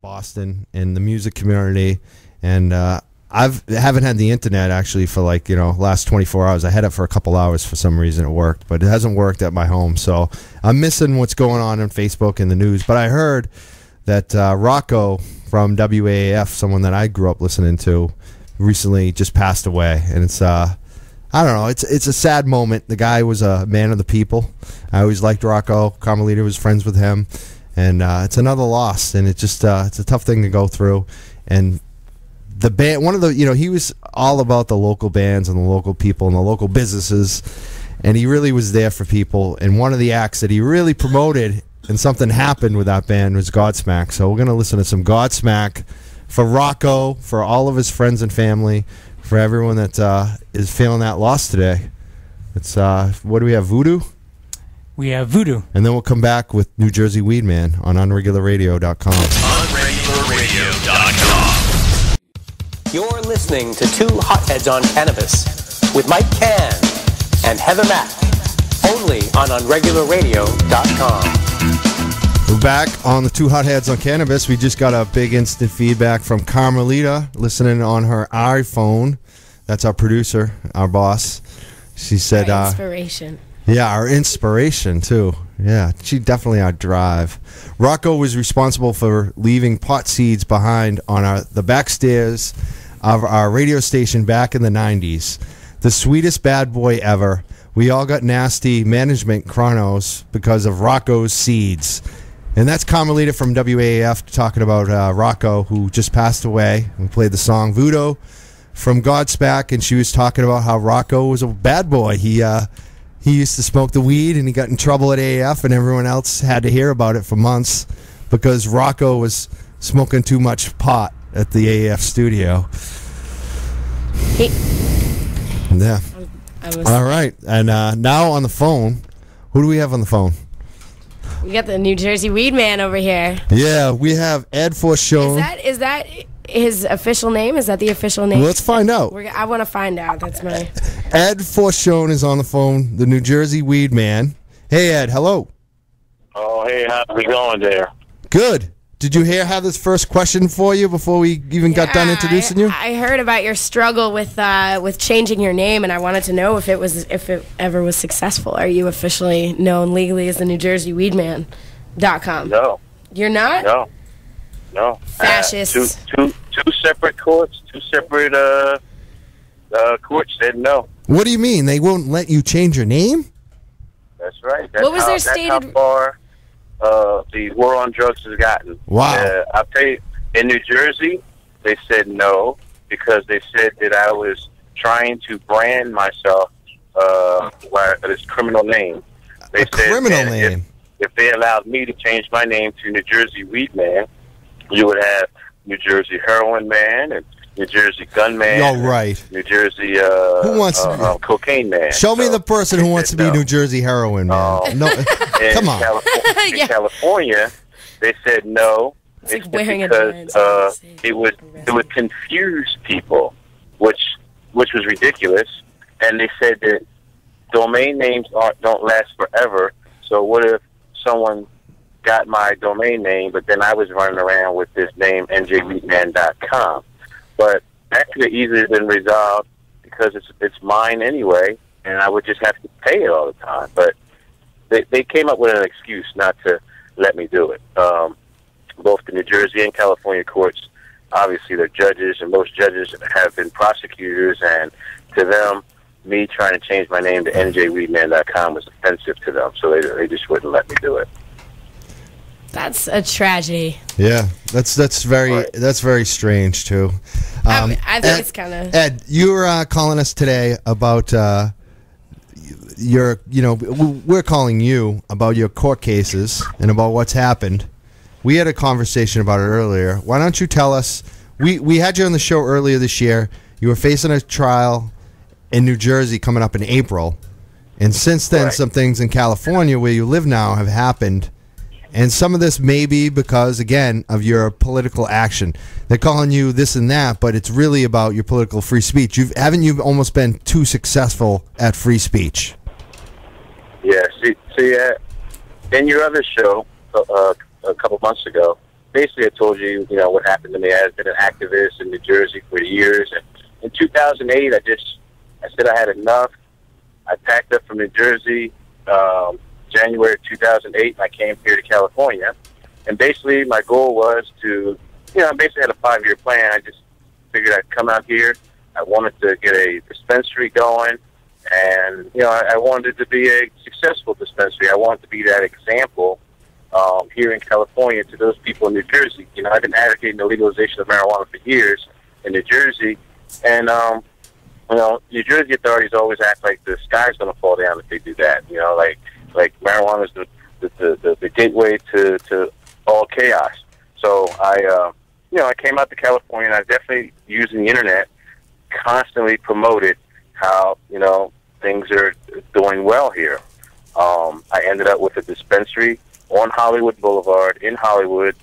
Boston and the music community, and haven't had the internet actually for last 24 hours. I had it for a couple hours for some reason. It worked, but it hasn't worked at my home, so I'm missing what's going on Facebook and the news. But I heard that Rocco from WAAF, someone that I grew up listening to, recently just passed away, and it's I don't know. It's a sad moment. The guy was a man of the people. I always liked Rocco. Carmelita was friends with him, and it's another loss. And it's just it's a tough thing to go through. And the band, he was all about the local bands and the local people and the local businesses, and he really was there for people. And one of the acts that he really promoted, and something happened with that band, was Godsmack. So we're gonna listen to some Godsmack for Rocco, for all of his friends and family, for everyone that is feeling that loss today. It's what do we have? Voodoo? We have Voodoo. And then we'll come back with NJWeedman on unregularradio.com. Unregularradio.com. You're listening to Two Hotheads on Cannabis with Mike Cann and Heather Mack, only on unregularradio.com. We're back on the Two Hotheads on Cannabis. We just got a big instant feedback from Carmelita, listening on her iPhone. That's our producer, our boss. She said, our inspiration. Yeah, our inspiration, too. Yeah, she definitely our drive. Rocco was responsible for leaving pot seeds behind on the backstairs of our radio station back in the 90s. The sweetest bad boy ever. We all got nasty management chronos because of Rocco's seeds. And that's Carmelita from WAAF talking about Rocco, who just passed away. We played the song Voodoo from Godsmack, and she was talking about how Rocco was a bad boy. He used to smoke the weed, and he got in trouble at AAF, and everyone else had to hear about it for months because Rocco was smoking too much pot at the AAF studio. Yeah. All right. And now on the phone, who do we have on the phone? We got the New Jersey Weedman over here. Yeah, we have Ed Forchion. Is that his official name? Is that the official name? Well, let's find out. I want to find out. That's my... Ed Forchion is on the phone, the New Jersey Weedman. Hey, Ed, hello. Oh, hey, how's it going there? Good. Did you hear Heather's first question for you before we even got done introducing you? I heard about your struggle with changing your name, and I wanted to know if it ever was successful. Are you officially known legally as the NJWeedman.com? No. You're not? No. Fascists. Two separate courts. Two separate courts said no. What do you mean? They won't let you change your name? That's right. What was their stated... That's how far the war on drugs has gotten. Wow. I'll tell you, in New Jersey, they said no because they said that I was trying to brand myself with this criminal name. They said criminal name? If they allowed me to change my name to New Jersey Weedman, you would have New Jersey Heroin Man and New Jersey Gunman. Oh, right. New Jersey who wants Cocaine Man. Show me the person who wants to be New Jersey Heroin Man. No, come on. In California, they said no. It's like wearing because it would confuse people, which was ridiculous. And they said that domain names don't last forever. So what if someone got my domain name, but then I was running around with this name NJWeedman.com? But that could have easily been resolved because it's mine anyway, and I would just have to pay it all the time. But they came up with an excuse not to let me do it. Both the New Jersey and California courts, obviously they're judges, and most judges have been prosecutors, and to them, me trying to change my name to NJWeedman.com was offensive to them, so they just wouldn't let me do it. That's a tragedy. Yeah, that's very strange too. I think it's kind of... Ed, you were calling us today about we're calling you about your court cases and about what's happened. We had a conversation about it earlier. Why don't you tell us? We had you on the show earlier this year. You were facing a trial in New Jersey coming up in April, and since then, some things in California where you live now have happened. And some of this may be because, again, of your political action. They're calling you this and that, but it's really about your political free speech. Haven't you almost been too successful at free speech? Yeah, see in your other show a couple months ago, basically I told you, what happened to me. I've been an activist in New Jersey for years. And in 2008, I said I had enough. I packed up from New Jersey January 2008, and I came here to California. And basically my goal was to, I basically had a 5-year plan. I just figured I'd come out here. I wanted to get a dispensary going. And, I wanted it to be a successful dispensary. I wanted to be that example here in California to those people in New Jersey. I've been advocating the legalization of marijuana for years in New Jersey. And, New Jersey authorities always act like the sky's going to fall down if they do that. Like marijuana is the gateway to all chaos. So I came out to California, and I definitely, using the internet, constantly promoted how, things are doing well here. I ended up with a dispensary on Hollywood Boulevard in Hollywood,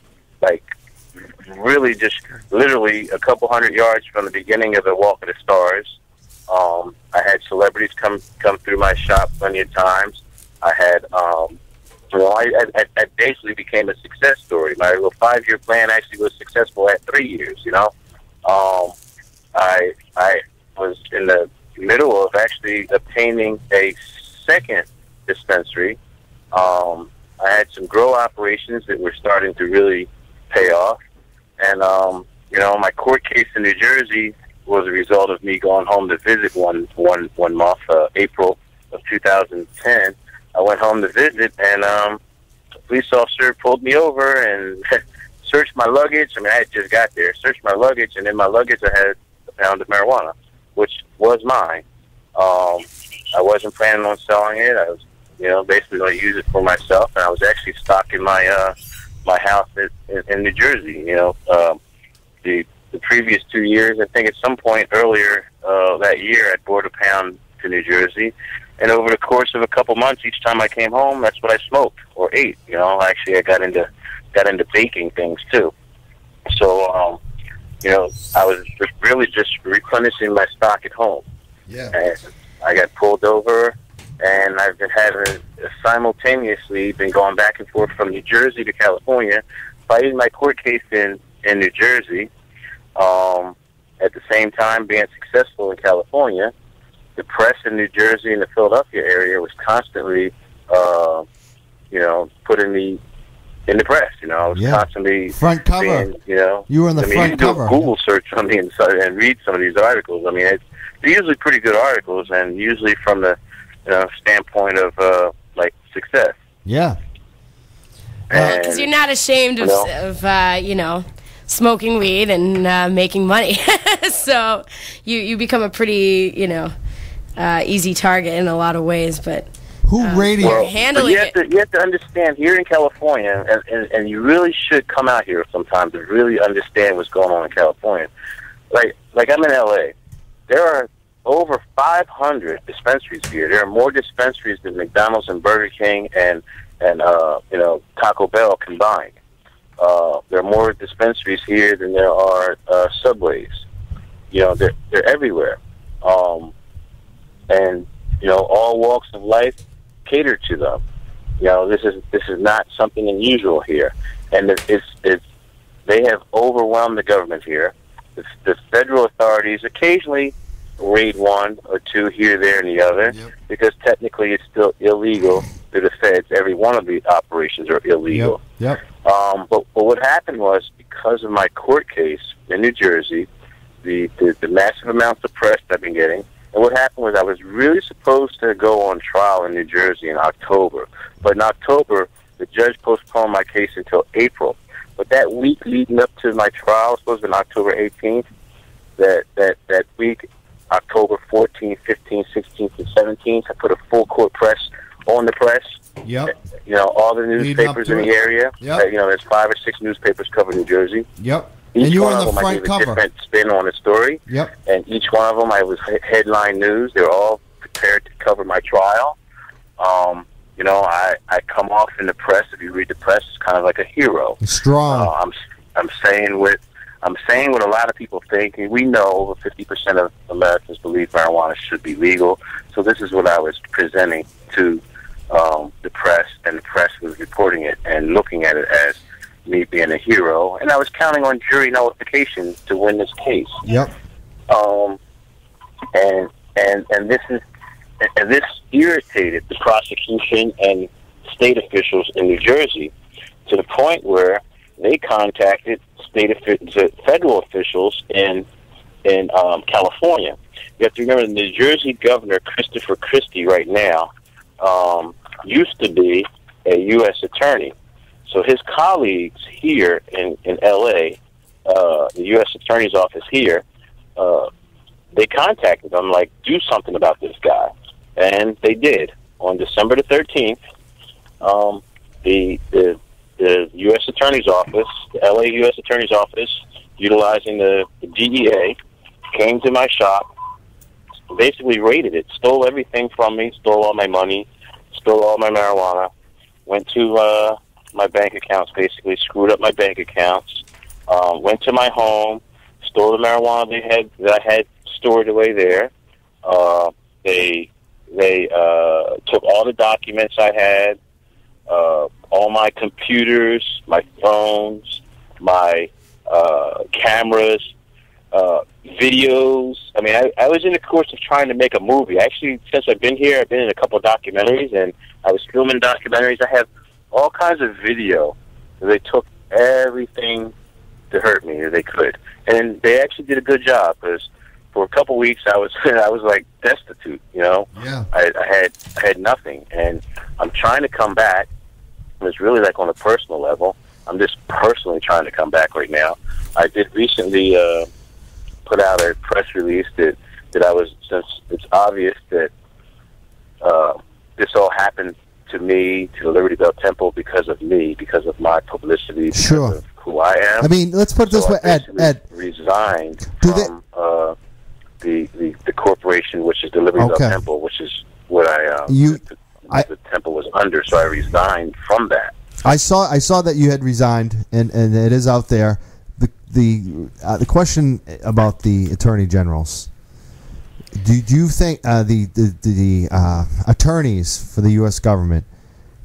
like really just literally a couple hundred yards from the beginning of the Walk of the Stars. I had celebrities come through my shop plenty of times. I had, I basically became a success story. My little 5-year plan actually was successful at 3 years, I was in the middle of actually obtaining a second dispensary. I had some grow operations that were starting to really pay off. And, my court case in New Jersey was a result of me going home to visit one month, April of 2010. I went home to visit, and a police officer pulled me over and searched my luggage. I had just got there. Searched my luggage, and in my luggage I had a pound of marijuana, which was mine. I wasn't planning on selling it. I was, basically going to use it for myself, and I was actually stocking my my house in New Jersey. The previous 2 years, I think at some point earlier that year, I brought a pound to New Jersey, and over the course of a couple months, each time I came home, that's what I smoked or ate. Actually, I got into baking things too. So, I was really just replenishing my stock at home. Yeah. And I got pulled over, and I've been having simultaneously been going back and forth from New Jersey to California, fighting my court case in New Jersey. At the same time, being successful in California. The press in New Jersey and the Philadelphia area was constantly, putting me in the press. I was constantly front cover. You were on the front cover. You can do a Google search on the inside and read some of these articles. They're usually pretty good articles, and usually from the standpoint of success. Yeah. Because you're not ashamed of smoking weed and making money. So you become a pretty, easy target in a lot of ways. But you're handling it. You have to understand, here in California, and you really should come out here sometime to really understand what's going on in California. Like I'm in L.A. There are over 500 dispensaries here. There are more dispensaries than McDonald's and Burger King and Taco Bell combined. There are more dispensaries here than there are subways. They're everywhere, and all walks of life cater to them. This is not something unusual here, and they have overwhelmed the government here. The federal authorities occasionally raid one or two here, there, and the other, because technically it's still illegal to the feds. Every one of the operations are illegal. Yep. But what happened was, because of my court case in New Jersey, the massive amounts of press I've been getting, and what happened was I was really supposed to go on trial in New Jersey in October. But in October, the judge postponed my case until April. But that week leading up to my trial, supposed to be October 18th, that week, October 14th, 15th, 16th, and 17th, I put a full court press on the press. Yep. All the newspapers in the area. Yep. There's 5 or 6 newspapers cover New Jersey. Yep. Each and you were one on the of them, front I gave cover. a different spin on the story. Yep. And each one of them, I was headline news. They were all prepared to cover my trial. I come off in the press. If you read the press, it's kind of like a hero. Strong. I'm saying what a lot of people think. We know over 50% of Americans believe marijuana should be legal. So this is what I was presenting to the press, and the press was reporting it and looking at it as me being a hero, and I was counting on jury nullification to win this case. Yep. And this irritated the prosecution and state officials in New Jersey to the point where they contacted federal officials in California. You have to remember the New Jersey governor, Chris Christie, right now, used to be a U.S. attorney. So his colleagues here in L.A., the U.S. attorney's office here, they contacted them, like, do something about this guy. And they did. On December the 13th, the U.S. Attorney's Office, the L.A. U.S. Attorney's Office, utilizing the DEA, came to my shop, basically raided it, stole everything from me, stole all my money, stole all my marijuana, went to my bank accounts, basically screwed up my bank accounts, went to my home, stole the marijuana that I had stored away there. They took all the documents I had, all my computers, my phones, my cameras, videos. I mean, I was in the course of trying to make a movie. Actually, since I've been here, I've been in a couple of documentaries, and I was filming documentaries. I have all kinds of video. They took everything to hurt me that they could, and they actually did a good job, because for a couple weeks I was like destitute. You know, yeah. I had nothing, and I'm trying to come back. It's really like on a personal level. I'm just personally trying to come back right now. I did recently put out a press release that I was, since it's obvious that this all happened to me, to the Liberty Bell Temple, because of me, because of my publicity, because sure. of who I am. I mean, let's put it this way, Ed. Resigned from the corporation, which is the Liberty Bell Temple, which is what the temple was under, so I resigned from that. I saw that you had resigned, and it is out there. The question about the attorney generals. Do you think the attorneys for the U.S. government?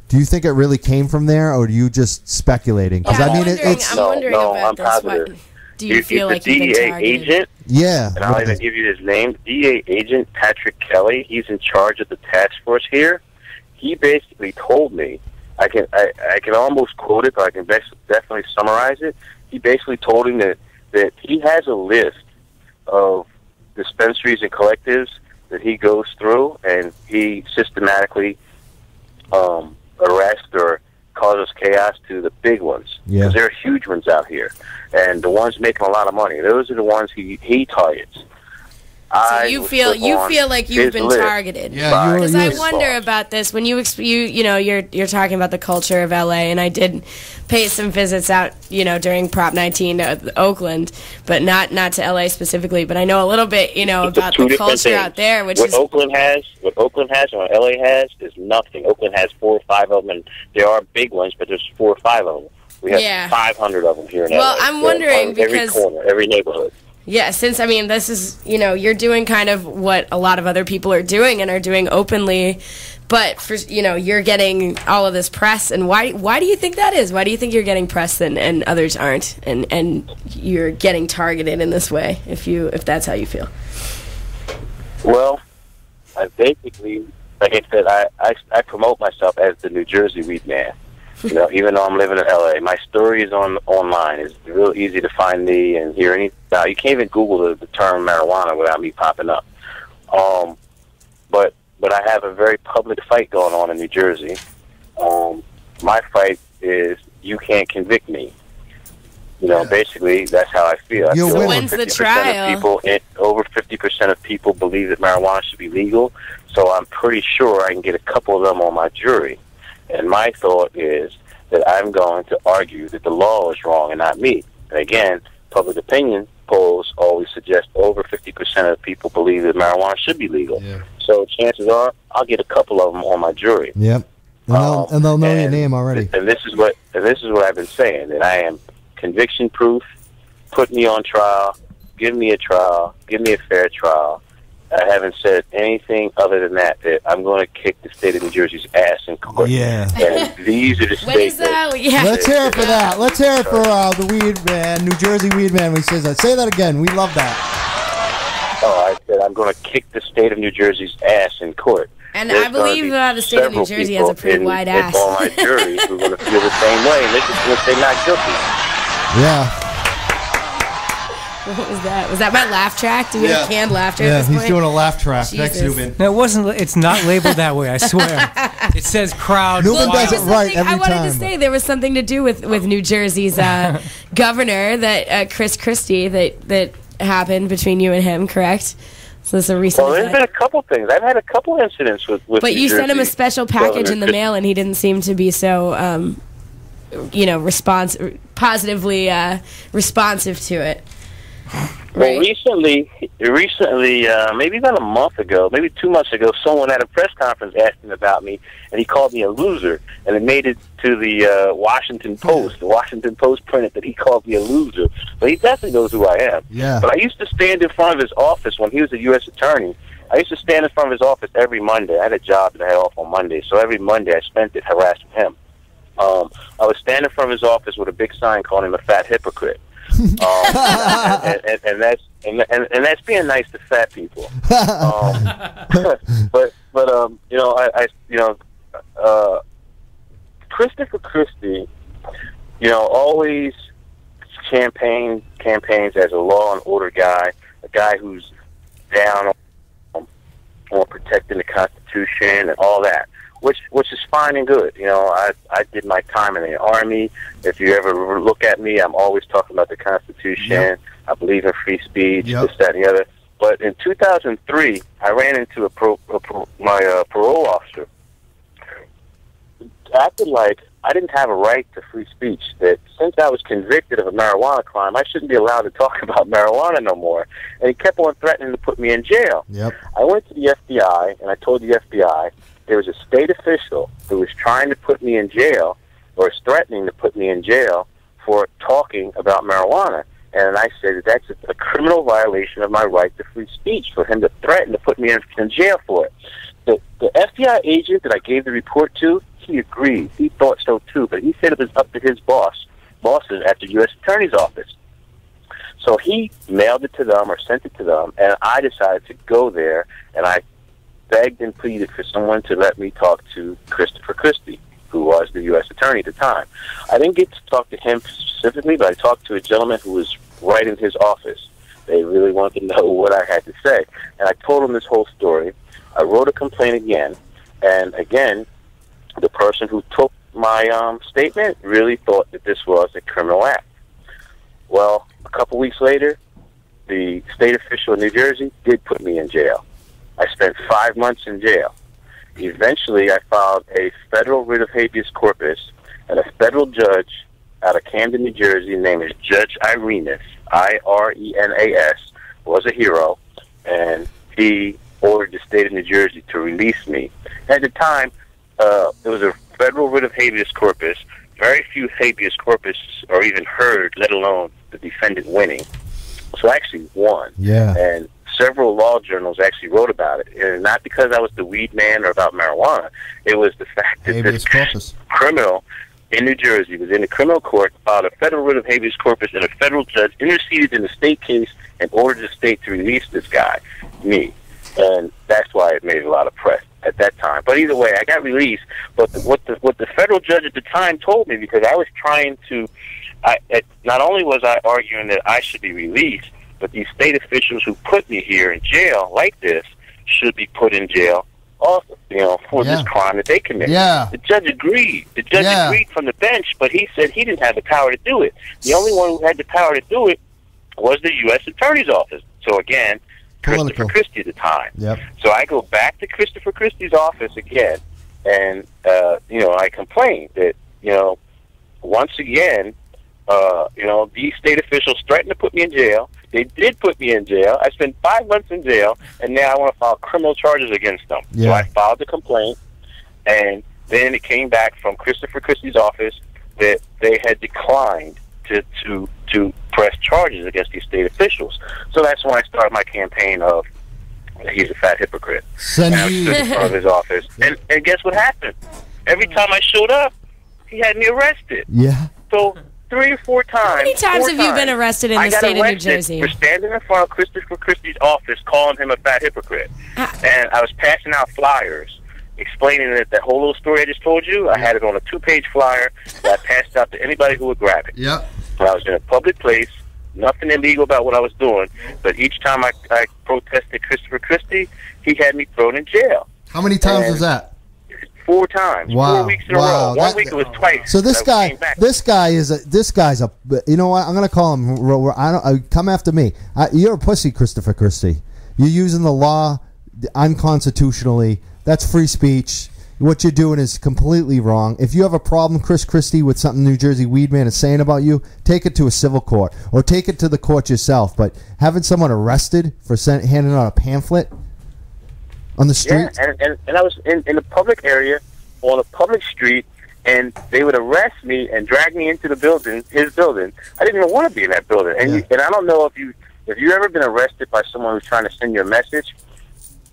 Do you think it really came from there, or are you just speculating? Because I'm wondering about this. Positive. Do you feel like the DEA agent? Yeah, and I'll even give you his name. DEA agent Patrick Kelly. He's in charge of the task force here. He basically told me. I can almost quote it, but I can definitely summarize it. He basically told him that he has a list of dispensaries and collectives that he goes through, and he systematically arrests or causes chaos to the big ones. Because there are huge ones out here, and the ones making a lot of money. Those are the ones he targets. So you feel like you've been targeted. Yeah, because I wonder about this when you're talking about the culture of LA, and I did pay some visits out during Prop 19 to Oakland, but not to LA specifically. But I know a little bit about the culture out there, which is Oakland has and what LA has is nothing. Oakland has 4 or 5 of them, and there are big ones, but there's 4 or 5 of them. We have 500 of them here in LA. Well, I'm wondering because every corner, every neighborhood. Yeah, since, I mean, this is, you're doing kind of what a lot of other people are doing and are doing openly, but, for you're getting all of this press, and why do you think that is? Why do you think you're getting press and others aren't, and you're getting targeted in this way, if that's how you feel? Well, I basically, like I said, I promote myself as the New Jersey Weedman. Even though I'm living in LA, my story is online. It's real easy to find me and hear any. Now you can't even Google the term marijuana without me popping up. But I have a very public fight going on in New Jersey. My fight is you can't convict me. Basically that's how I feel. So when's the trial? Over 50% of people believe that marijuana should be legal. So I'm pretty sure I can get a couple of them on my jury. And my thought is that I'm going to argue that the law is wrong and not me. And again, public opinion polls always suggest over 50% of people believe that marijuana should be legal. Yeah. So chances are I'll get a couple of them on my jury. Yep. And they'll know your name already. And this is what I've been saying, that I am conviction proof. Put me on trial. Give me a trial. Give me a fair trial. I haven't said anything other than that I'm going to kick the state of New Jersey's ass in court. Yeah. And these are the When states is that? Yeah. Let's hear it for that. Let's hear it for the Weedman, New Jersey Weedman when he says that. Say that again. We love that. Oh, I said I'm going to kick the state of New Jersey's ass in court. And I believe the state of New Jersey has a pretty wide ass. On my jury who are going to feel the same way, and they're not guilty. Yeah. What was that? Was that my laugh track? Do we have canned laughter at this he's point? doing a laugh track. Jesus. Thanks, Newman. No, it wasn't. It's not labeled that way. I swear. It says crowd. Newman does it right every I wanted time. to say there was something to do with New Jersey's governor, that Chris Christie, that happened between you and him, correct? So this is a recent. Well, there's been a couple things. I've had a couple incidents with. But you sent him a special package in the mail, and he didn't seem to be so, positively responsive to it. Well, recently, maybe about a month ago, maybe 2 months ago, someone at a press conference asked him about me, and he called me a loser, and it made it to the Washington Post. The Washington Post printed that he called me a loser. But he definitely knows who I am. Yeah. But I used to stand in front of his office when he was a U.S. attorney. I used to stand in front of his office every Monday. I had a job that I had off on Monday, so every Monday I spent it harassing him. I would stand in front of his office with a big sign calling him a fat hypocrite. And that's being nice to fat people. Christopher Christie, always campaigns as a law and order guy, a guy who's down on protecting the Constitution and all that. Which is fine and good. I did my time in the Army. If you ever look at me, I'm always talking about the Constitution. Yep. I believe in free speech, this, that, and the other. But in 2003, I ran into my parole officer. Acted like I didn't have a right to free speech, that since I was convicted of a marijuana crime, I shouldn't be allowed to talk about marijuana no more. And he kept on threatening to put me in jail. Yep. I went to the FBI, and I told the FBI, there was a state official who was trying to put me in jail, or is threatening to put me in jail for talking about marijuana. And I said that that's a criminal violation of my right to free speech, for him to threaten to put me in jail for it. The FBI agent that I gave the report to, he agreed. He thought so too, but he said it was up to his bosses at the U.S. Attorney's Office. So he mailed it to them or sent it to them, and I decided to go there, and I begged and pleaded for someone to let me talk to Christopher Christie, who was the U.S. Attorney at the time. I didn't get to talk to him specifically, but I talked to a gentleman who was right in his office. They really wanted to know what I had to say. And I told him this whole story. I wrote a complaint again, and again, the person who took my statement really thought that this was a criminal act. Well, a couple weeks later, the state official in New Jersey did put me in jail. I spent 5 months in jail. Eventually, I filed a federal writ of habeas corpus, and a federal judge out of Camden, New Jersey, named Judge Irenas, I-R-E-N-A-S, was a hero, and he ordered the state of New Jersey to release me. At the time, there was a federal writ of habeas corpus. Very few habeas corpus are even heard, let alone the defendant winning. So I actually won. Yeah. And several law journals actually wrote about it. And not because I was the weed man or about marijuana. It was the fact that this criminal in New Jersey was in the criminal court, filed a federal writ of habeas corpus, and a federal judge interceded in the state case and ordered the state to release this guy, me. And that's why it made a lot of press at that time. But either way, I got released. But what the federal judge at the time told me, because I was trying to, not only was I arguing that I should be released, but these state officials who put me here in jail like this should be put in jail also, for this crime that they committed. Yeah. The judge agreed. The judge agreed from the bench, but he said he didn't have the power to do it. The only one who had the power to do it was the U.S. Attorney's Office. So again, Christopher Christie at the time. Yep. So I go back to Christopher Christie's office again, and I complain that once again, these state officials threatened to put me in jail. They did put me in jail. I spent 5 months in jail, and now I want to file criminal charges against them. Yeah. So I filed the complaint, and then it came back from Christopher Christie's office that they had declined to press charges against these state officials. So that's when I started my campaign of, he's a fat hypocrite. Send and I was you. stood in front of his office. And guess what happened? Every time I showed up, he had me arrested. Yeah. So 3 or 4 times. How many times have you been arrested in the state of New Jersey? For standing in front of Christopher Christie's office calling him a fat hypocrite. And I was passing out flyers explaining that whole little story I just told you. I had it on a 2-page flyer that I passed out to anybody who would grab it. Yep. I was in a public place, nothing illegal about what I was doing, but each time I protested Christopher Christie, he had me thrown in jail. How many times was that? 4 times. Wow. 4 weeks in a row. One week it was twice. So this guy's a. You know what? I'm gonna call him. Come after me. You're a pussy, Christopher Christie. You're using the law unconstitutionally. That's free speech. What you're doing is completely wrong. If you have a problem, Chris Christie, with something New Jersey Weedman is saying about you, take it to a civil court or take it to the court yourself. But having someone arrested for handing out a pamphlet on the street? Yeah, and I was in a public area on a public street, and they would arrest me and drag me into the building, his building. I didn't even want to be in that building. And and I don't know if you ever been arrested by someone who's trying to send you a message.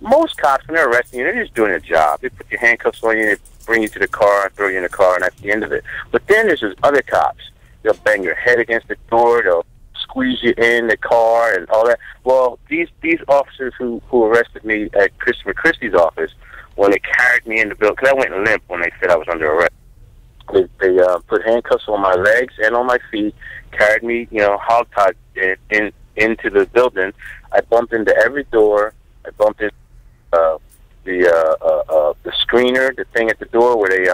Most cops, when they're arresting you, they're just doing their job. They put your handcuffs on you, they bring you to the car, and throw you in the car, and that's the end of it. But then there's those other cops. They'll bang your head against the door, they'll squeeze you in the car and all that. Well, these officers who arrested me at Christopher Christie's office, when they carried me in the building, because I went limp when they said I was under arrest. They put handcuffs on my legs and on my feet, carried me, hogtied into the building. I bumped into every door. I bumped into the screener, the thing at the door where they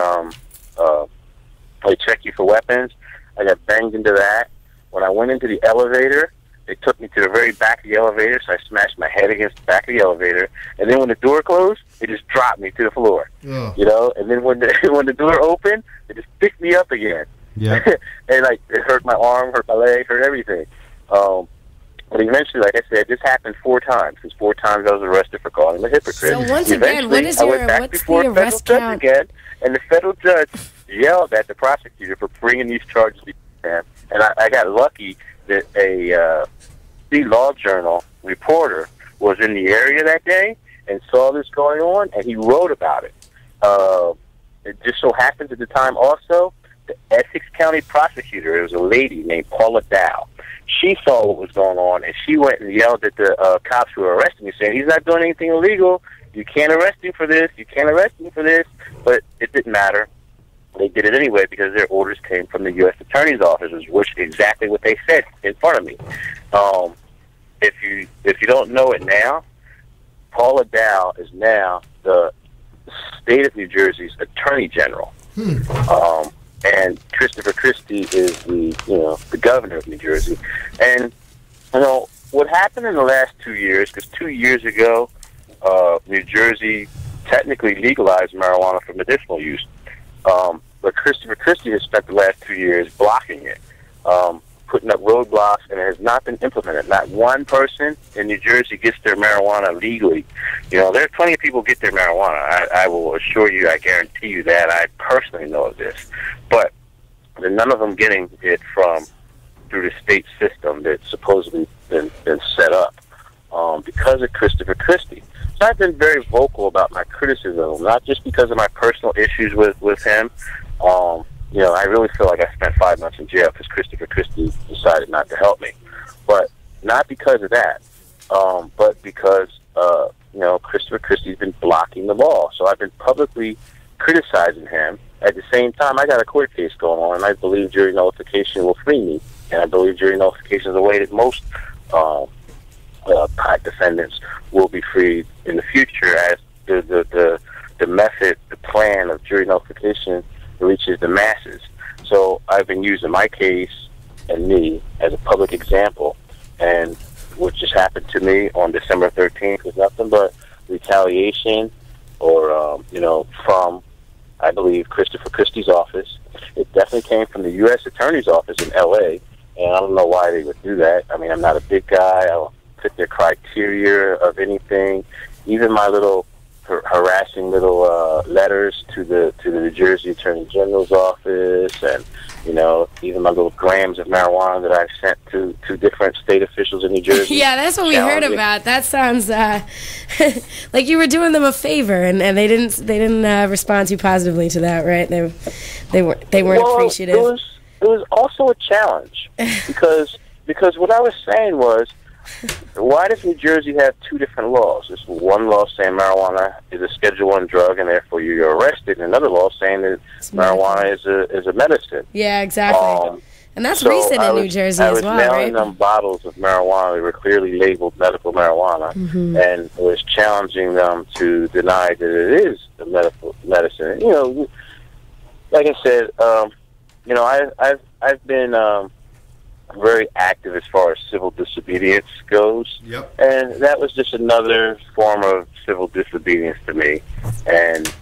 check you for weapons. I got banged into that. When I went into the elevator, they took me to the very back of the elevator, so I smashed my head against the back of the elevator. And then when the door closed, they just dropped me to the floor. Oh. And then when the door opened, they just picked me up again. Yeah. And it hurt my arm, hurt my leg, hurt everything. But eventually, like I said, this happened 4 times. Because 4 times I was arrested for calling him a hypocrite. So once again, what's the arrest count? Again, and the federal judge yelled at the prosecutor for bringing these charges to him. And I got lucky that a the Law Journal reporter was in the area that day and saw this going on, and he wrote about it. It just so happens at the time also, the Essex County prosecutor, it was a lady named Paula Dow. She saw what was going on, and she went and yelled at the cops who were arresting me, saying, he's not doing anything illegal. You can't arrest him for this. You can't arrest him for this. But it didn't matter. They did it anyway because their orders came from the U.S. Attorney's offices, which is exactly what they said in front of me. If you don't know it now, Paula Dow is now the state of New Jersey's Attorney General. And Christopher Christie is the governor of New Jersey. And what happened in the last 2 years, because 2 years ago, New Jersey technically legalized marijuana for medicinal use. But Christopher Christie has spent the last 2 years blocking it, putting up roadblocks, and it has not been implemented. Not one person in New Jersey gets their marijuana legally. There are plenty of people who get their marijuana. I will assure you, I guarantee you that. I personally know of this. But none of them getting it through the state system that's supposedly been set up because of Christopher Christie. So I've been very vocal about my criticism, not just because of my personal issues with him. I really feel like I spent 5 months in jail because Christopher Christie decided not to help me. But not because of that, but because, Christopher Christie's been blocking the law. So I've been publicly criticizing him. At the same time, I got a court case going on, and I believe jury nullification will free me. And I believe jury nullification is the way that most pot defendants will be freed in the future as the method, the plan of jury nullification reaches the masses. So I've been using my case and me as a public example, and what just happened to me on December 13th was nothing but retaliation or, from, I believe, Christopher Christie's office. It definitely came from the U.S. Attorney's office in L.A., and I don't know why they would do that. I mean, I'm not a big guy. I don't fit their criteria of anything. Even my little harassing little letters to the New Jersey Attorney General's office, and even my little grams of marijuana that I've sent to different state officials in New Jersey. Yeah, that's what we heard about. That sounds like you were doing them a favor, and they didn't respond too positively to that, right? They weren't appreciative. It was also a challenge because what I was saying was, why does New Jersey have two different laws? There's one law saying marijuana is a Schedule I drug, and therefore you're arrested, and another law saying that marijuana is a medicine. Yeah, exactly. And that's recent in New Jersey as well, right? I was mailing them bottles of marijuana. They were clearly labeled medical marijuana, and was challenging them to deny that it is a medical medicine. Like I said, I've been very active as far as civil disobedience goes. Yep. And that was just another form of civil disobedience to me. And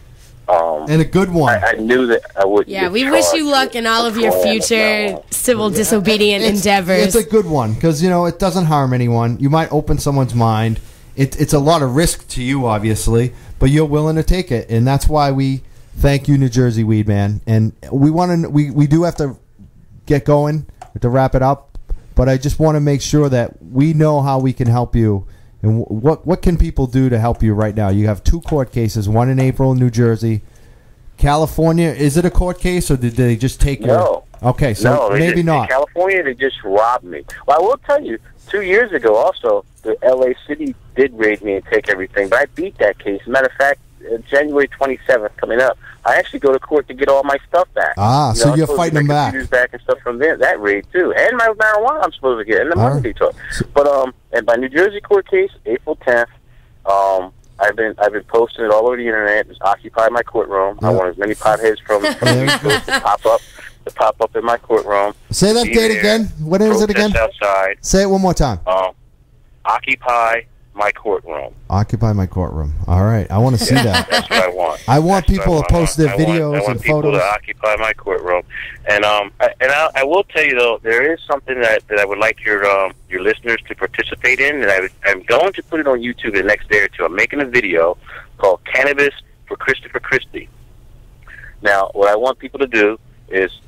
a good one. I knew that I would. Yeah, we wish you luck in all of your future civil disobedient endeavors. It's a good one because it doesn't harm anyone. You might open someone's mind. It's a lot of risk to you, obviously, but you're willing to take it, and that's why we thank you, New Jersey Weedman. And we do have to get going to wrap it up, but I just want to make sure that we know how we can help you. And what can people do to help you right now? You have 2 court cases, one in April in New Jersey. California, is it a court case, or did they just take No. Okay, so maybe not. In California, they just robbed me. Well, I will tell you, 2 years ago also, the L.A. City did raid me and take everything, but I beat that case. Matter of fact, January 27th coming up, I actually go to court to get all my stuff back. So you're fighting them back. Back and stuff from there, that raid too, and my marijuana I'm supposed to get, and the money they took. But and by New Jersey court case, April 10th, I've been posting it all over the internet. Just occupy my courtroom. I want as many potheads from the East Coast to pop up in my courtroom. Say that date again. What is it again? Outside. Say it one more time. Occupy my courtroom. Occupy my courtroom. All right, I want to see that. That's what I want. I want people to post their videos and photos. I want people to occupy my courtroom, and I will tell you though, there is something that I would like your listeners to participate in, and I'm going to put it on YouTube the next day or two. I'm making a video called "Cannabis for Christopher Christie." Now, what I want people to do is,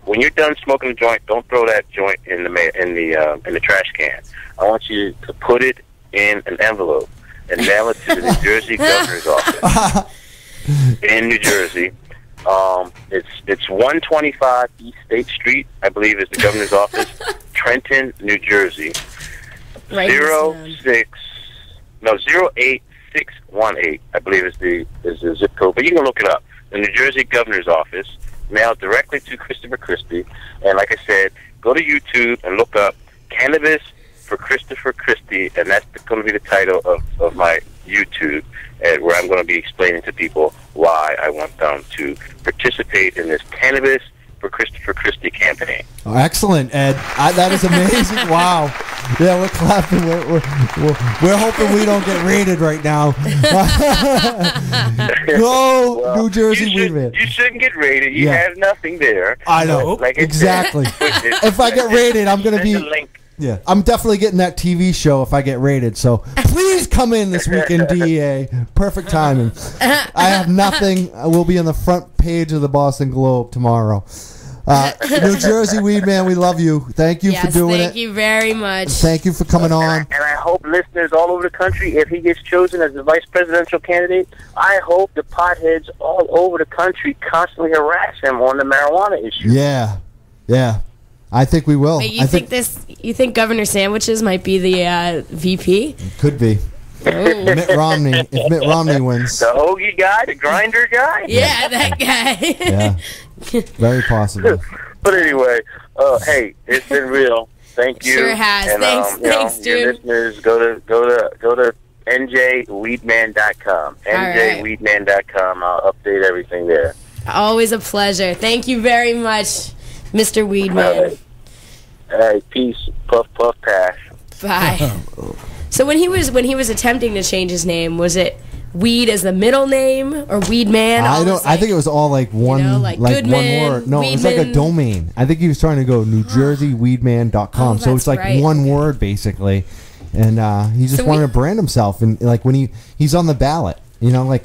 when you're done smoking a joint, don't throw that joint in the trash can. I want you to put it in an envelope and mail it to the New Jersey governor's office in New Jersey. It's 125 East State Street, I believe, is the governor's office, Trenton, New Jersey. 08618, I believe is the zip code, but you can look it up. The New Jersey governor's office, mailed directly to Christopher Christie. And like I said, go to YouTube and look up Cannabis for Christopher Christie, and that's going to be the title of my YouTube, and where I'm going to be explaining to people why I want them to participate in this Cannabis for Christopher Christie campaign. Oh, excellent, Ed. That is amazing. Wow. Yeah, we're clapping. We're hoping we don't get raided right now. Go, well, New Jersey Weedman. You shouldn't get raided. You have nothing there. I know. Exactly. If I get raided, I'm going to be... Yeah, I'm definitely getting that TV show if I get rated. So please come in this weekend, DEA. Perfect timing. I have nothing. I will be on the front page of the Boston Globe tomorrow. New Jersey Weedman, we love you. Thank you for doing it. Thank you very much. Thank you for coming on. And I hope listeners all over the country, if he gets chosen as the vice presidential candidate, I hope the potheads all over the country constantly harass him on the marijuana issue. Yeah. I think we will. Wait, you think Governor Sandwiches might be the VP? Could be. Oh. Mitt Romney. If Mitt Romney wins. The hoagie guy, the grinder guy? Yeah, that guy. Yeah. Very possible. But anyway, hey, it's been real. Thank you. Sure has. And, thanks, dude. Your listeners, go to NJWeedman.com. NJWeedman.com. I'll update everything there. Always a pleasure. Thank you very much, Mr. Weedman. All right, peace. Puff, puff, pass. Bye. So when he was attempting to change his name, was it Weed as the middle name or Weedman? I think it was all like one, like Goodman, one word. No, Weedman. It was like a domain. I think he was trying to go NewJerseyWeedman.com. So it's like one word basically, and he just wanted to brand himself, and like when he's on the ballot. You know, like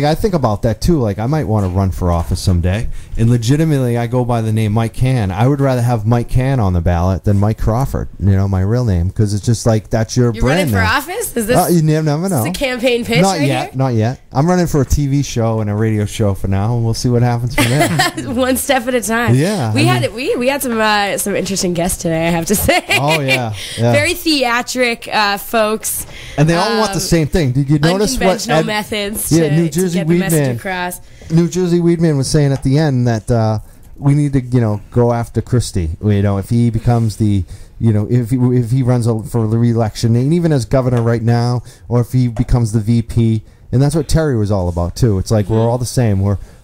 I think about that too. Like I might want to run for office someday, and legitimately, I go by the name Mike Cann. I would rather have Mike Cann on the ballot than Mike Crawford. You know, my real name, because it's just like that's your You're brand. running for now. office? Is this? You never know. Is this a campaign pitch? Not right yet. here? Not yet. I'm running for a TV show and a radio show for now, and we'll see what happens from there. One step at a time. Yeah, we had some interesting guests today, I have to say. Oh yeah. Very theatric folks. And they all want the same thing. Did you notice what unconventional methods? Yeah, to, New Jersey to get the message Weedman. across. New Jersey Weedman was saying at the end that we need to, go after Christie. If he becomes the, if he runs for the re-election, and even as governor right now, or if he becomes the VP, and that's what Terry was all about too. It's like we're all the same.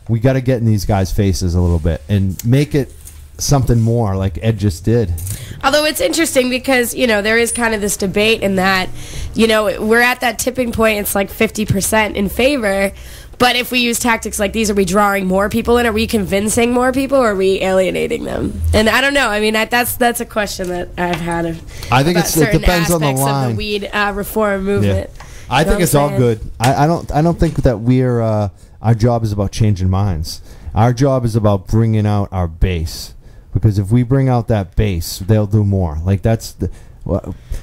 We got to get in these guys' faces a little bit and make it something more like Ed just did. Although it's interesting because, there is kind of this debate in that, we're at that tipping point. It's like 50% in favor. But if we use tactics like these, are we drawing more people in? Are we convincing more people, or are we alienating them? And I don't know. I mean, that's a question that I've had. I think it depends on the line. Of the weed reform movement. Yeah. I think it's all good. I don't think that we're our job is about changing minds. Our job is about bringing out our base, because if we bring out that base, they'll do more. Like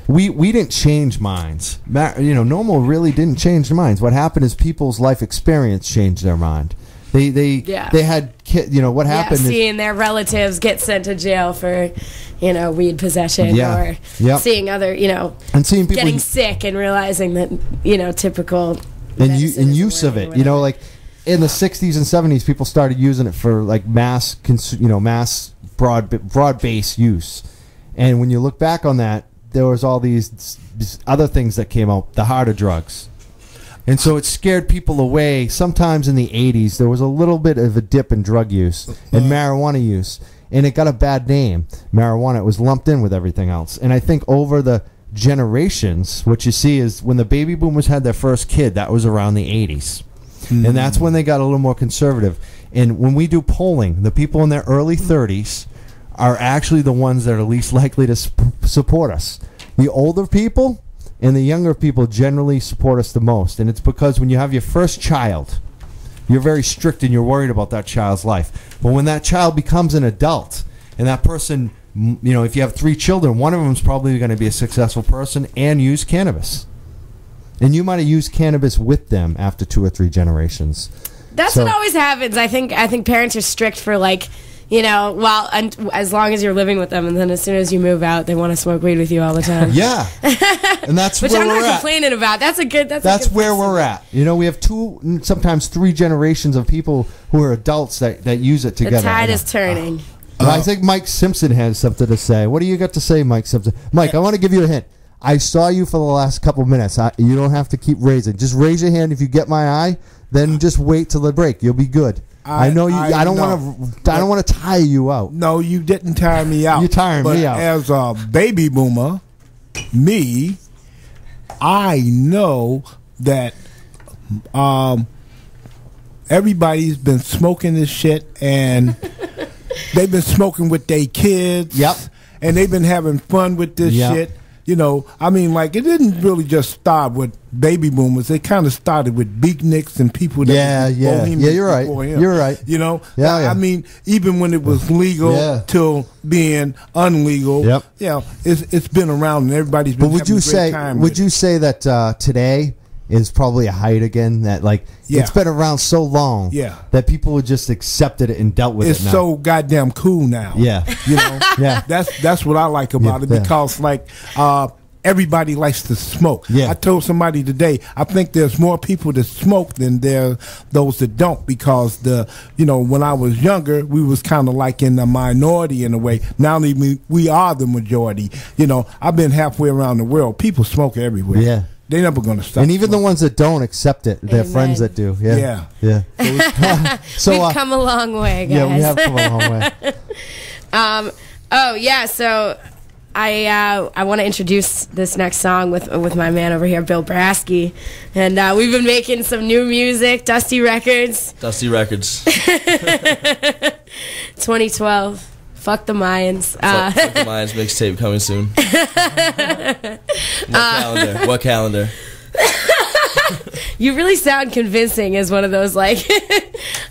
we didn't change minds. Normal really didn't change their minds. What happened is people's life experience changed their mind. They had what happened is seeing their relatives get sent to jail for weed possession, or seeing other and seeing people getting sick and realizing that typical and use of it. Like in the 60s and 70s, people started using it for like mass broad base use. And when you look back on that, there was all these other things that came out, the harder drugs. And so it scared people away. Sometimes in the 80s, there was a little bit of a dip in drug use and marijuana use. And it got a bad name, marijuana. It was lumped in with everything else. And I think over the generations, what you see is when the baby boomers had their first kid, that was around the 80s. And that's when they got a little more conservative. And when we do polling, the people in their early 30s are actually the ones that are least likely to support us. The older people and the younger people generally support us the most. And it's because when you have your first child, you're very strict and you're worried about that child's life. But when that child becomes an adult, and that person, if you have 3 children, one of them is probably going to be a successful person and use cannabis. And you might have used cannabis with them after 2 or 3 generations. That's what always happens. I think parents are strict for as long as you're living with them, and then as soon as you move out, they want to smoke weed with you all the time. Yeah, and that's which where I'm we're not at. complaining about. That's where we're at. We have 2, sometimes 3 generations of people who are adults that use it together. The tide is turning. I think Mike Simpson has something to say. What do you got to say, Mike Simpson? Mike, I want to give you a hint. I saw you for the last couple minutes. You don't have to keep raising. Just raise your hand if you get my eye. Then just wait till the break. You'll be good. I know you. I don't want to tire you out. No, you didn't tire me out. You're tiring me out. As a baby boomer, I know that everybody's been smoking this shit, and they've been smoking with their kids. Yep. And they've been having fun with this shit. It didn't really just start with baby boomers. It kind of started with beatniks and people that you're right. You're right. I mean, even when it was legal till being unlegal, it's been around and everybody's been having a great time. Would you say that today is probably a height again? That it's been around so long that people would just accepted it and dealt with it now. It's so goddamn cool now. Yeah. That's what I like about it, because everybody likes to smoke. Yeah. I told somebody today, I think there's more people that smoke than there those that don't, because when I was younger, we was kind of like in the minority in a way. Now we are the majority. I've been halfway around the world. People smoke everywhere. Yeah. They're never going to stop. And even the ones that don't accept it, their friends that do. Yeah. So we've come a long way, guys. Yeah, we have come a long way. So I want to introduce this next song with my man over here, Bill Brasky, and we've been making some new music, Dusty Records. 2012. Fuck the Mayans. Fuck the Mayans mixtape coming soon. What calendar? You really sound convincing as one of those, like,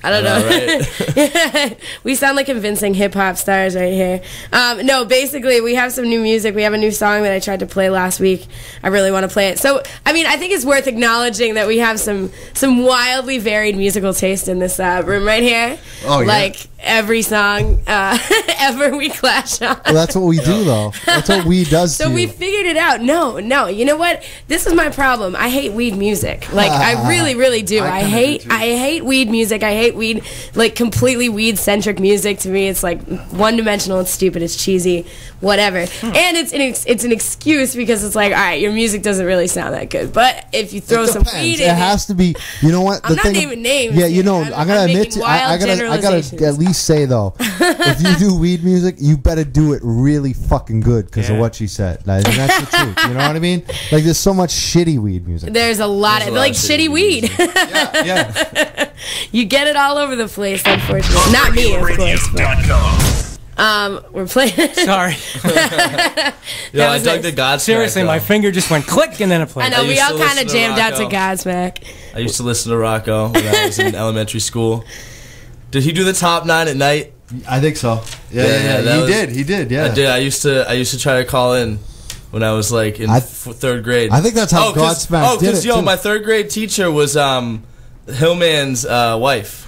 I don't know. Right? We sound like convincing hip-hop stars right here. No, basically, we have some new music. We have a new song that I tried to play last week. I really want to play it. So, I mean, I think it's worth acknowledging that we have some wildly varied musical taste in this room right here. Oh, yeah. Like, every song ever we clash on. Well, that's what we do, though. That's what weed does to So you. we figured it out. No, you know what? This is my problem. I hate weed music. Like, I really, really do. I hate weed music. I hate weed, like, completely weed-centric music. To me, it's, like, one-dimensional. It's stupid. It's cheesy. Whatever. And it's an excuse because it's like, all right, your music doesn't really sound that good. But if you throw some weed in it has to be, you know what? I'm not naming names. Yeah, you know, I'm going to admit to, I gotta at least say, though, if you do weed music, you better do it really fucking good because of what she said. Like, and that's the truth. You know what I mean? Like, there's so much shitty weed music. There's a lot of like shitty weed. Yeah. You get it all over the place, unfortunately. Not me, of course. But, we're playing. Sorry. Yo, I dug the Godsmack. Seriously, my finger just went click and then it played. I know, we all kind of jammed out to Godsmack. I used to listen to Rocco when I was in elementary school. Did he do the top 9 at night? I think so. Yeah. He did. Yeah, I did. I used to try to call in when I was like in 3rd grade. I think that's how Godsmack did it. Yo, my 3rd grade teacher was Hillman's wife.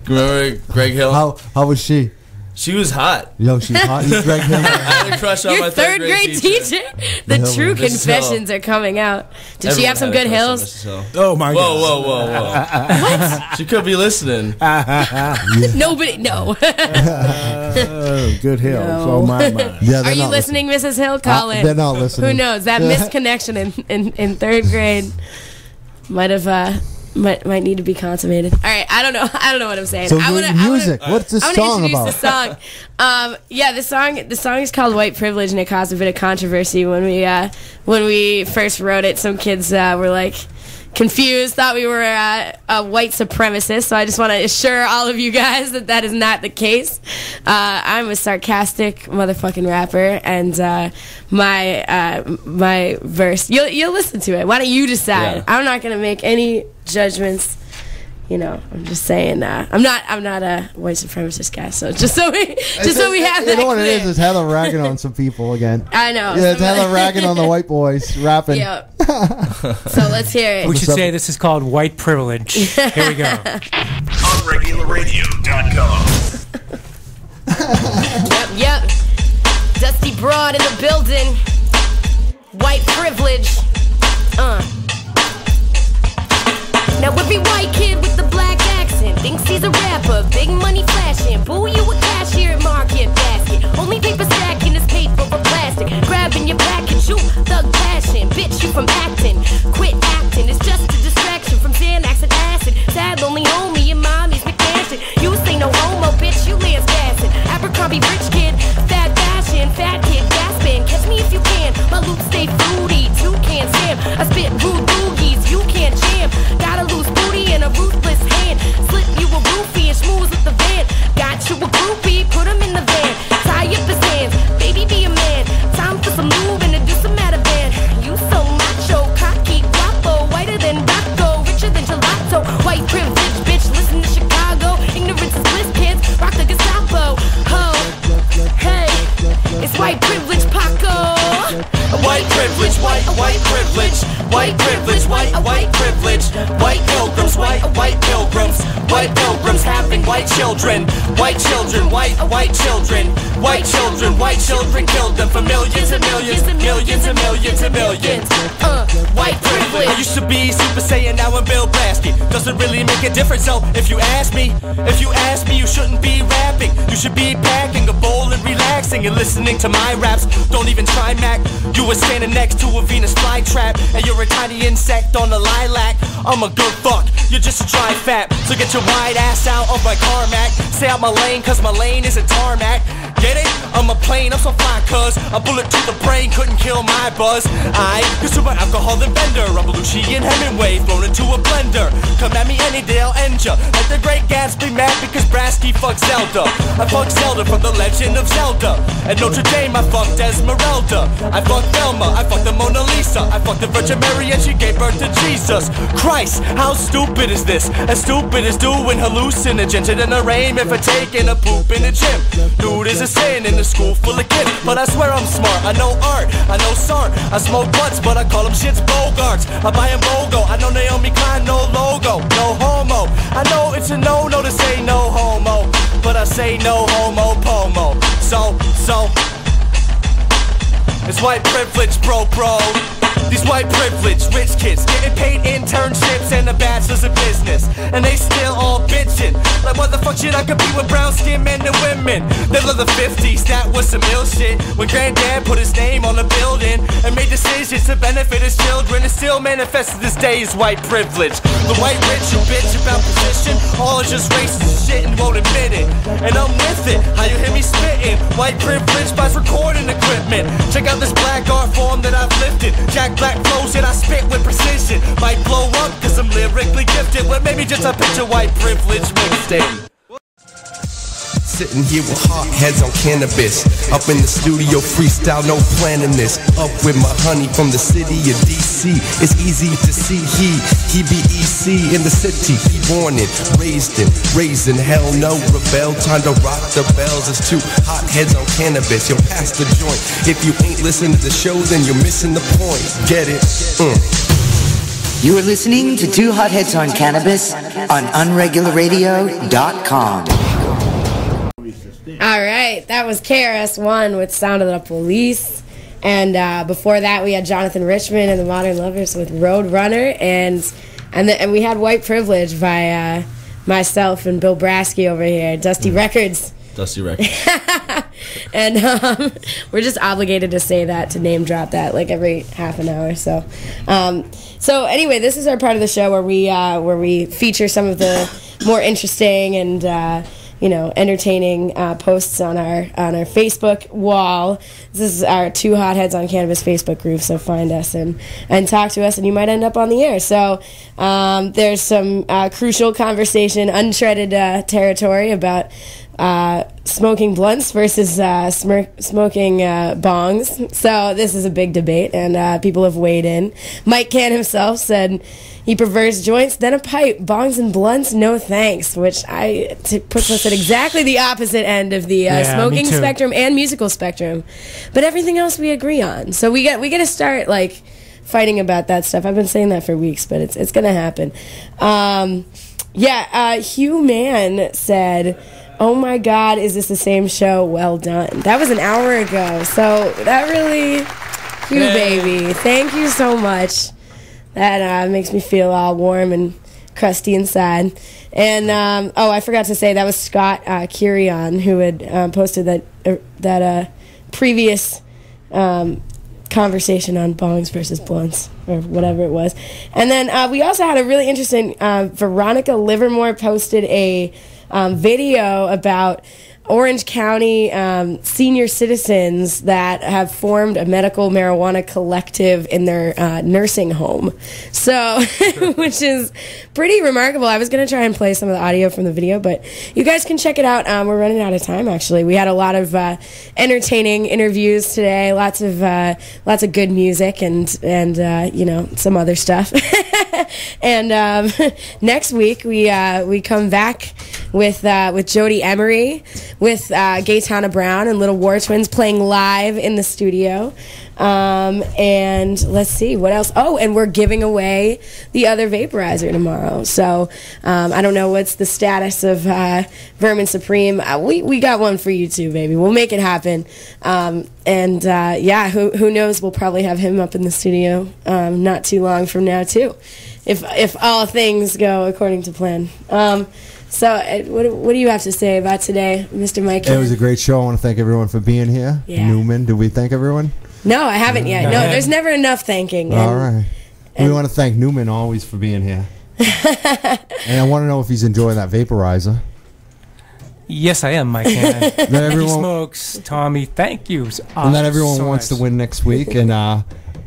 Remember Greg Hill? How was she? She was hot. Yo, she's hot. You Greg Hill. I had a crush on Your my 3rd grade teacher? The true confessions are coming out. Did she have some good hills? Oh my God. Whoa. What? She could be listening. Nobody, no. Good hills. No. Oh my mind. Yeah, are you listening, Mrs. Hill? Call in. They're not listening. Who knows? That missed connection in 3rd grade might have might need to be consummated. All right, I don't know what I'm saying. So music. What's this song about? The song. The song is called White Privilege, and it caused a bit of controversy when we first wrote it. Some kids were like confused, thought we were a white supremacist. So I just want to assure all of you guys that is not the case. I'm a sarcastic motherfucking rapper, and my verse, you'll listen to it. Why don't you decide? Yeah. I'm not gonna make any judgments. You know, I'm just saying. I'm not a white supremacist guy. So just so we have that. You know what clear. it is Heather ragging on some people again. I know. Yeah, it's Heather ragging on the white boys rapping. Yeah. So let's hear it. We should say this is called white privilege. Here we go. OnRegularRadio.com. Yep. Dusty Broad in the building. White privilege. Now every white kid with the black accent thinks he's a rapper, big money flashing. Boo, you a cashier at Market Basket. Only paper stacking is paper or plastic. Grabbing your package, you thug passion. Bitch, you from acting. Quit acting, it's just a distraction from Xanax and acid. Sad, lonely homie, your mommy's McMansion. You say no homo, bitch, you Lance Gasson. Abercrombie rich kid, fat fashion, fat kid gasping. Catch me if you can, my loot stay fruity. Toucan Sam, I spit rude boogies, you can't jam. Gotta lose booty in a ruthless hand. Slip you a roofie and schmooze with the van. Got you a groupie, put him in the van. Tie up his hands, baby be a man. Time for some moving and do some Matavan. You so macho, cocky, guapo. Whiter than Rocco, richer than gelato. White privilege, bitch, listen to Chicago. Ignorance is bliss, kids, rock the Gestapo. Ho, hey, it's white privilege, Paco. White privilege, white privilege, white privilege, white privilege, white pilgrims, white pilgrims, white pilgrims having white children, white children, white children, white children, white children killed them for millions and millions and millions and millions and millions. White privilege. I used to be Super Saiyan, now I'm Bill Blasky. Doesn't really make a difference. So if you ask me, you shouldn't be rapping. You should be packing a bowl and relaxing and listening to my raps. Don't even try Mack. You were standing next to a Venus flytrap, and you're a tiny insect on a lilac. I'm a good fuck, you're just a dry fat. So get your wide ass out of my car, Mack. Stay out my lane, cause my lane is a tarmac. Get it? I'm a plane, I'm so fly, cuz a bullet to the brain couldn't kill my buzz. I consume an alcohol inventor, a Belushi and Hemingway thrown into a blender. Come at me any day, I'll end ya. Like the great Gatsby mad because Brasky fucked Zelda. I fucked Zelda from the Legend of Zelda. At Notre Dame, I fucked Esmeralda. I fucked Velma, I fucked the Mona Lisa. I fucked the Virgin Mary and she gave birth to Jesus. Christ, how stupid is this? As stupid as doing hallucinogens in a rain if I taking a poop in the gym. Dude is a sin in a school full of kids, but I swear I'm smart. I know art, I know SART. I smoke butts, but I call them shits Bogarts. I buy them BOGO, I know Naomi Klein, no logo, no homo. I know it's a no-no to say no homo, but I say no homo pomo. So, it's white privilege, bro. These white privileged rich kids getting paid internships and a bachelor's of business, and they still all bitching. Like what the fuck should I compete with brown skin men and women? Middle of the 50s, that was some ill shit. When granddad put his name on the building and made decisions to benefit his children, it still manifests to this day as white privilege. The white rich who bitch about position, all is just racist shit and won't admit it. And I'm with it, how you hear me spitting? White privilege buys recording equipment. Check out this black art form that I've lifted. Jack Black flows and I spit with precision. Might blow up cause I'm lyrically gifted, but maybe just a picture white privilege mixed in. Sitting here with Hotheads on Cannabis. Up in the studio, freestyle, no planning this. Up with my honey from the city of DC. It's easy to see he be EC in the city. He born in, raising hell no rebel. Time to rock the bells. It's two Hotheads on Cannabis. Yo, pass the joint. If you ain't listening to the show, then you're missing the point. Get it? You are listening to Two Hotheads on Cannabis on unregularradio.com. All right, that was KRS-One with Sound of the Police. And before that, we had Jonathan Richman and the Modern Lovers with Roadrunner. And we had White Privilege by myself and Bill Brasky over here, Dusty Records. Dusty Records. And we're just obligated to say that, to name drop that like every half an hour. So anyway, this is our part of the show where we feature some of the more interesting and entertaining posts on our Facebook wall. This is our Two Hotheads on Cannabis Facebook group, so find us and talk to us, and you might end up on the air. So there's some crucial conversation, untreaded territory about smoking blunts versus smoking bongs. So this is a big debate, and people have weighed in. Mike Cann himself said he prefers joints than a pipe. Bongs and blunts, no thanks. Which puts us at exactly the opposite end of the smoking spectrum and musical spectrum. But everything else we agree on. So we got to start like fighting about that stuff. I've been saying that for weeks, but it's gonna happen. Hugh Mann said, "Oh my God, is this the same show? Well done." That was an hour ago. So that really, Hugh baby, thank you so much. That makes me feel all warm and crusty inside. And I forgot to say that was Scott Curion who had posted that previous conversation on bongs versus blunts or whatever it was. And then we also had a really interesting Veronica Livermore posted a video about Orange County senior citizens that have formed a medical marijuana collective in their nursing home. So, which is pretty remarkable. I was going to try and play some of the audio from the video, but you guys can check it out. We're running out of time, actually. We had a lot of entertaining interviews today, lots of good music and some other stuff. And next week we come back with Jody Emery, with Gaetana Brown and Little War Twins playing live in the studio. And let's see what else. Oh, and we're giving away the other vaporizer tomorrow. So I don't know what's the status of Vermin Supreme. We got one for you too, baby. We'll make it happen. Who knows? We'll probably have him up in the studio not too long from now too, if all things go according to plan. So, what do you have to say about today, Mr. Mike? It was a great show. I want to thank everyone for being here. Yeah. Newman, did we thank everyone? No, I haven't yet. No, there's never enough thanking. All right. We want to thank Newman always for being here. And I want to know if he's enjoying that vaporizer. Yes, I am, Mike Cann. That everyone Smokes, Tommy, thank you. and that everyone So wants nice. to win next week. And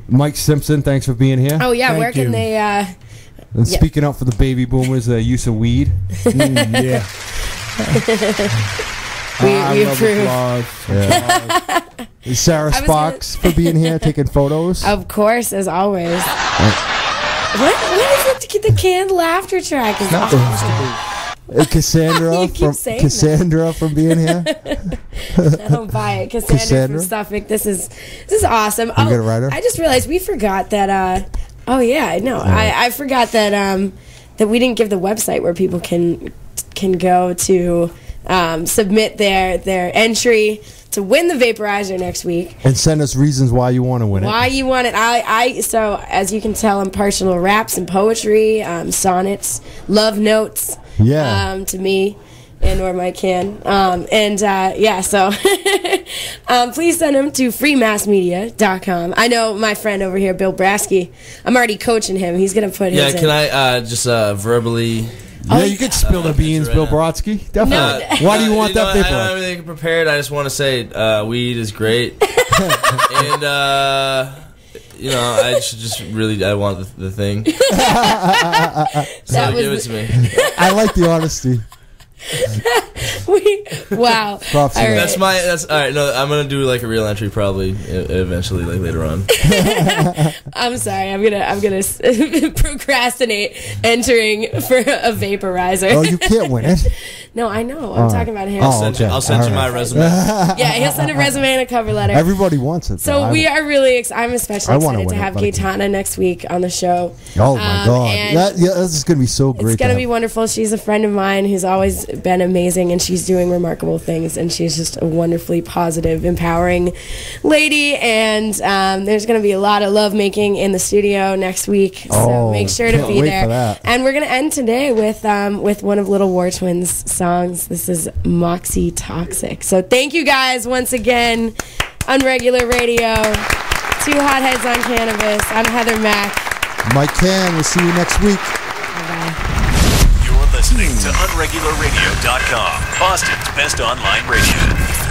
Mike Simpson, thanks for being here. Oh yeah, where can they? And yeah. speaking up for the baby boomers, the use of weed. Yeah. We approve. Yeah. Sarah Sparks for being here, taking photos. Of course, as always. What is it? The canned laughter track is awesome. Cassandra You keep from saying Cassandra from being here. I don't buy it. Cassandra from Suffolk. This is awesome. You get a writer? I just realized we forgot that. Oh yeah, I know. I forgot that that we didn't give the website where people can go to submit their entry to win the vaporizer next week. And send us reasons why you want to win it. Why you want it. So as you can tell, I'm partial to raps and poetry, sonnets, love notes. Yeah. To me and or my Cann. So please send them to freemassmedia.com. I know my friend over here, Bill Brasky, I'm already coaching him. He's going to put his in. Can I just verbally... Yeah, you could spill the beans, Bill Brodsky. Definitely. Why do you want that paper? I don't have anything prepared. I just want to say weed is great. And, I just really, I want the thing. So give it to me. I like the honesty. Wow. Props to That's all right. No, I'm gonna do like a real entry probably eventually, like later on. I'm sorry. I'm gonna procrastinate entering for a vaporizer. Oh, you can't win it. No, I know. I'm talking about him. I'll send you my resume. Yeah, he'll send a resume and a cover letter. Everybody wants it. So we are really I'm especially excited to have but I Gaetana next week on the show. Oh my god. This is going to be so great. It's going to be wonderful. She's a friend of mine who's always been amazing, and she's doing remarkable things, and she's just a wonderfully positive, empowering lady, and there's going to be a lot of love making in the studio next week, so make sure to be there. And we're going to end today with one of Little War Twins' songs. This is Moxie Toxic. So thank you guys once again on Regular Radio. 2 Hotheads on Cannabis. I'm Heather Mack. Mike Cann. We'll see you next week. You're listening to UnregularRadio.com, Boston's best online radio.